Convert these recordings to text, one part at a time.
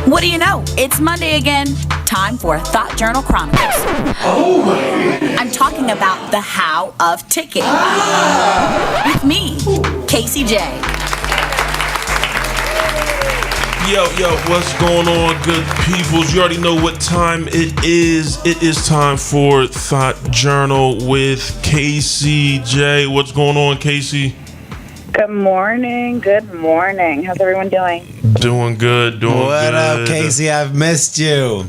What do you know? It's Monday again. Time for Thought Journal Chronicles. Oh my! I'm talking about the how of ticking. With me, Casey J. Yo, what's going on, good peoples? You already know what time it is. It is time for Thought Journal with Casey J. What's going on, Casey? Good morning. How's everyone doing? Doing good, What up, Casey? I've missed you.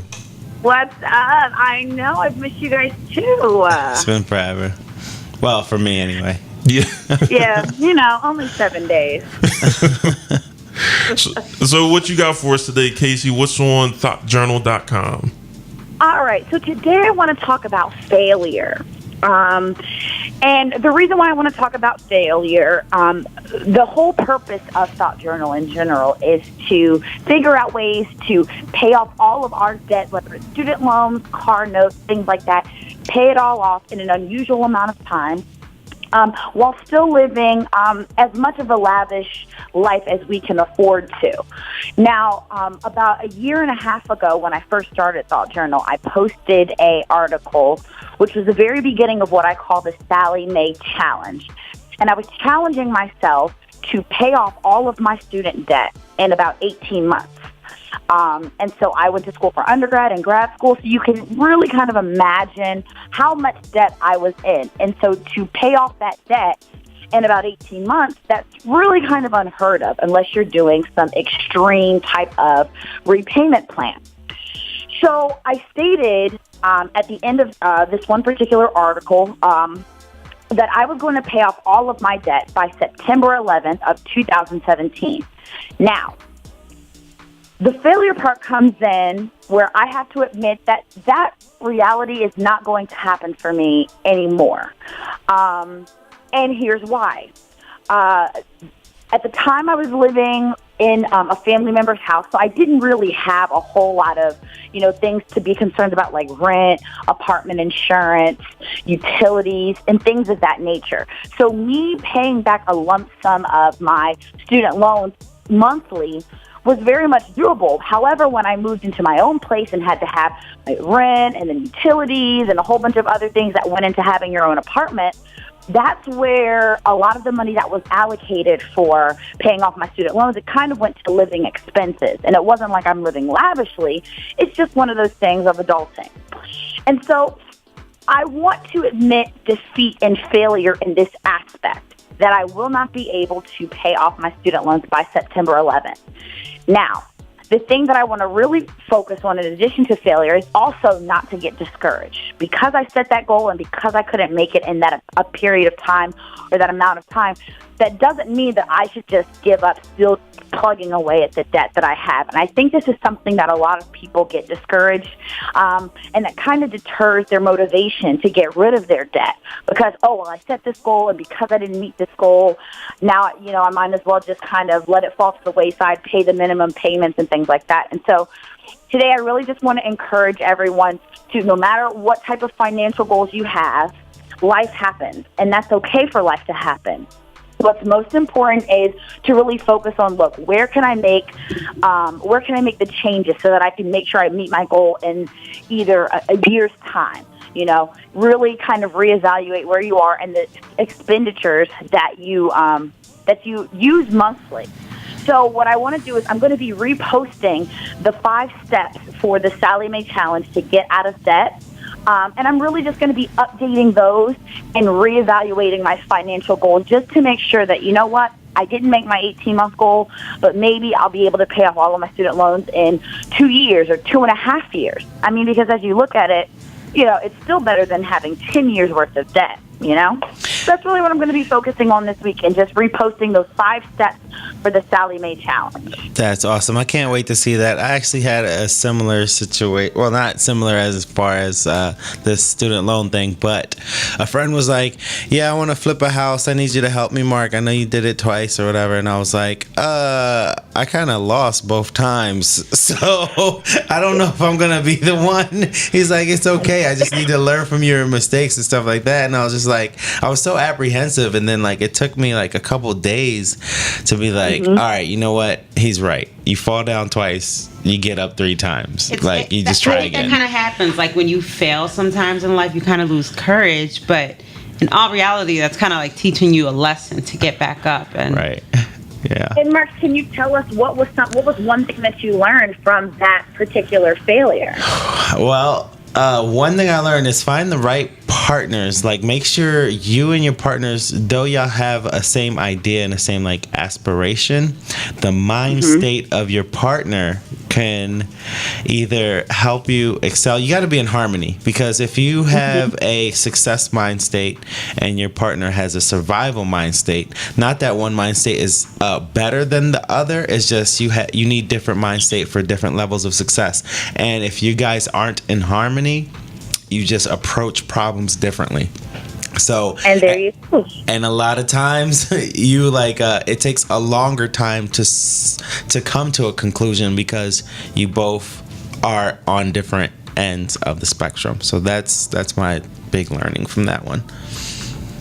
What's up? I know. I've missed you guys too. It's been forever. Well, for me anyway. Yeah. Yeah, only 7 days. So what you got for us today, Casey? What's on thoughtjournal.com? All right. So today I want to talk about failure. And the reason why I want to talk about failure, the whole purpose of Thought Journal in general is to figure out ways to pay off all of our debt, whether it's student loans, car notes, things like that, pay it all off in an unusual amount of time, while still living as much of a lavish life as we can afford to. Now, about a year and a half ago, when I first started Thought Journal, I posted an article, which was the very beginning of what I call the Sallie Mae Challenge. And I was challenging myself to pay off all of my student debt in about 18 months. And so I went to school for undergrad and grad school, so you can really kind of imagine how much debt I was in. And so to pay off that debt in about 18 months, that's really kind of unheard of unless you're doing some extreme type of repayment plan. So I stated at the end of this one particular article that I was going to pay off all of my debt by September 11th of 2017. Now, the failure part comes in where I have to admit that that reality is not going to happen for me anymore. And here's why. At the time I was living in a family member's house, so I didn't really have a whole lot of, things to be concerned about, like rent, apartment insurance, utilities, and things of that nature. So me paying back a lump sum of my student loans monthly was very much doable. However, when I moved into my own place and had to have my rent and then utilities and a whole bunch of other things that went into having your own apartment, that's where a lot of the money that was allocated for paying off my student loans, it kind of went to living expenses. And it wasn't like I'm living lavishly. It's just one of those things of adulting. And so I want to admit defeat and failure in this aspect, that I will not be able to pay off my student loans by September 11th. Now, the thing that I want to really focus on in addition to failure is also not to get discouraged. Because I set that goal and because I couldn't make it in that a period of time or that amount of time, that doesn't mean that I should just give up still plugging away at the debt that I have. And I think this is something that a lot of people get discouraged, and that kind of deters their motivation to get rid of their debt. Because, I set this goal, and because I didn't meet this goal, now, I might as well just kind of let it fall to the wayside, pay the minimum payments and things like that. And so today I really just want to encourage everyone to, no matter what type of financial goals you have, life happens, and that's okay for life to happen. What's most important is to really focus on, look, where can I make the changes so that I can make sure I meet my goal in either a year's time. Really kind of reevaluate where you are and the expenditures that you use monthly. So what I want to do is I'm going to be reposting the 5 steps for the Sallie Mae Challenge to get out of debt. And I'm really just going to be updating those and reevaluating my financial goals just to make sure that, I didn't make my 18-month goal, but maybe I'll be able to pay off all of my student loans in 2 years or 2.5 years. I mean, because as you look at it, it's still better than having 10 years worth of debt, So that's really what I'm going to be focusing on this week, and just reposting those 5 steps for the Sallie Mae Challenge. That's awesome. I can't wait to see that. I actually had a similar situation. Well, not similar as far as this student loan thing, but a friend was like, I want to flip a house. I need you to help me, Mark. I know you did it twice or whatever. And I was like, I kind of lost both times. So I don't know if I'm going to be the one. He's like, it's okay. I just need to learn from your mistakes and stuff like that. And I was just like, like, I was so apprehensive, and then like it took me like a couple days to be like, all right, you know what? He's right. You fall down twice, you get up 3 times. You just try again. That kind of happens. Like when you fail sometimes in life, you kind of lose courage, but in all reality, that's kind of like teaching you a lesson to get back up. And right. Yeah. And Marc, can you tell us what was one thing that you learned from that particular failure? Well, one thing I learned is find the right partners. Like, make sure you and your partners, though y'all have a same idea and the same like aspiration, the mind state of your partner can either help you excel. You got to be in harmony, because if you have a success mind state and your partner has a survival mind state, not that one mind state is better than the other. It's just you need different mind state for different levels of success. And if you guys aren't in harmony, you just approach problems differently. So, and there you go. And a lot of times you it takes a longer time to come to a conclusion because you both are on different ends of the spectrum. So that's my big learning from that one.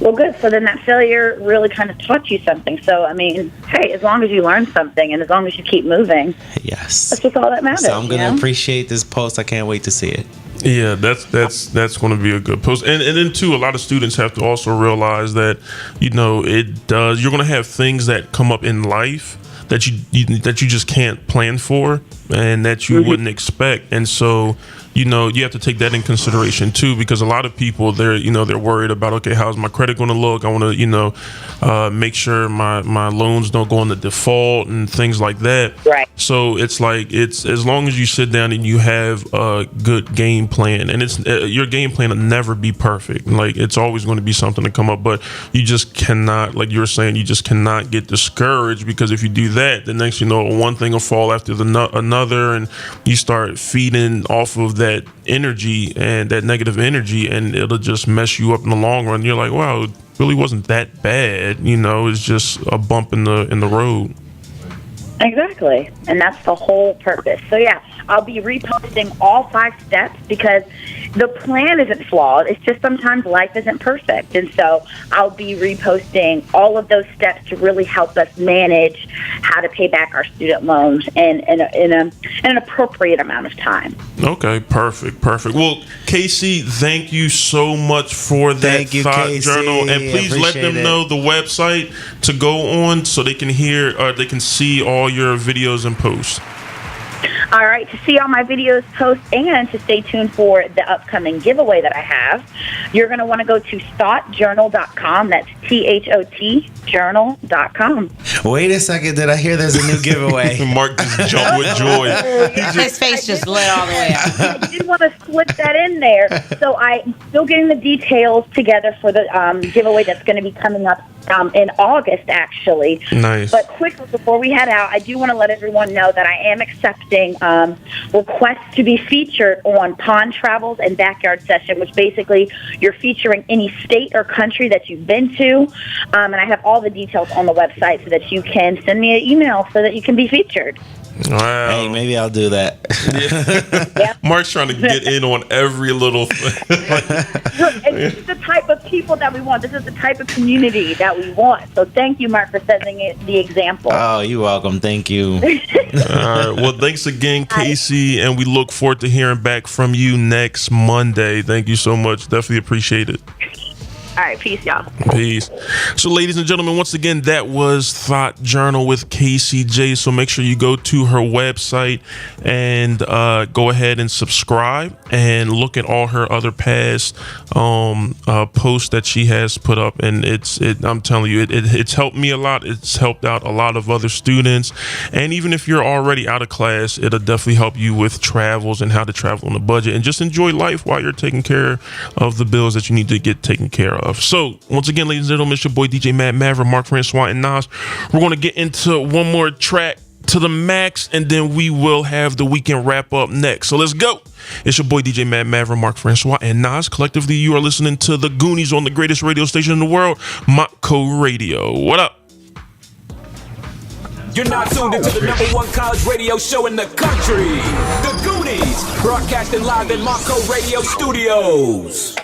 Well, good. So then that failure really kind of taught you something. So, I mean, hey, as long as you learn something and as long as you keep moving, yes, that's just all that matters. So I'm going to appreciate this post. I can't wait to see it. Yeah, that's going to be a good post. And then too, a lot of students have to also realize that, you're going to have things that come up in life that you just can't plan for and that you wouldn't expect. And so, you have to take that in consideration too, because a lot of people, they're worried about, okay, how's my credit going to look? I want to, make sure my loans don't go into default and things like that. Right. So it's like, it's as long as you sit down and you have a good game plan, and it's your game plan will never be perfect. Like, it's always going to be something to come up, but you just cannot, like you were saying, you just cannot get discouraged, because if you do that, the next, one thing will fall after another, and you start feeding off of that energy and that negative energy, and it'll just mess you up in the long run. You're like, wow, it really wasn't that bad. It's just a bump in the road. Exactly. And that's the whole purpose. So, yeah, I'll be reposting all 5 steps because the plan isn't flawed. It's just sometimes life isn't perfect. And so I'll be reposting all of those steps to really help us manage how to pay back our student loans in an appropriate amount of time. Okay, perfect. Well, Casey, thank you so much for that THOT Journal. And please let them know the website to go on so they can they can see all your videos and posts. All right, to see all my videos, posts, and to stay tuned for the upcoming giveaway that I have, you're going to want to go to thoughtjournal.com. That's THOT journal.com. Wait a second, did I hear there's a new giveaway? Marc just jumped with joy. His face just lit all the way up. I did want to slip that in there. So I'm still getting the details together for the giveaway that's going to be coming up in August, actually. Nice. But quickly, before we head out, I do want to let everyone know that I am accepting requests to be featured on Pond Travels and Backyard Session, which basically you're featuring any state or country that you've been to. And I have all the details on the website so that you can send me an email so that you can be featured. Wow. Hey, maybe I'll do that. Yeah. Marc's trying to get in on every little thing. This is the type of people that we want. This is the type of community that we want. So thank you, Marc, for setting the example. Oh, you're welcome. Thank you. All right. Well, thanks again, Casey, and we look forward to hearing back from you next Monday. Thank you so much. Definitely appreciate it. All right, peace, y'all. Peace. So, ladies and gentlemen, once again, that was THOT Journal with Casey J. So make sure you go to her website and go ahead and subscribe and look at all her other past posts that she has put up. And I'm telling you, it's helped me a lot. It's helped out a lot of other students. And even if you're already out of class, it'll definitely help you with travels and how to travel on a budget and just enjoy life while you're taking care of the bills that you need to get taken care of. So, once again, ladies and gentlemen, it's your boy DJ Mad Mavern, Marc Francois, and Einass. We're going to get into one more track to the max, and then we will have the weekend wrap up next. So, let's go. It's your boy DJ Mad Mavern, Marc Francois, and Einass. Collectively, you are listening to the Gooniez on the greatest radio station in the world, Montgomery Radio. What up? You're not tuned into the #1 college radio show in the country, the Gooniez, broadcasting live in Montgomery Radio Studios.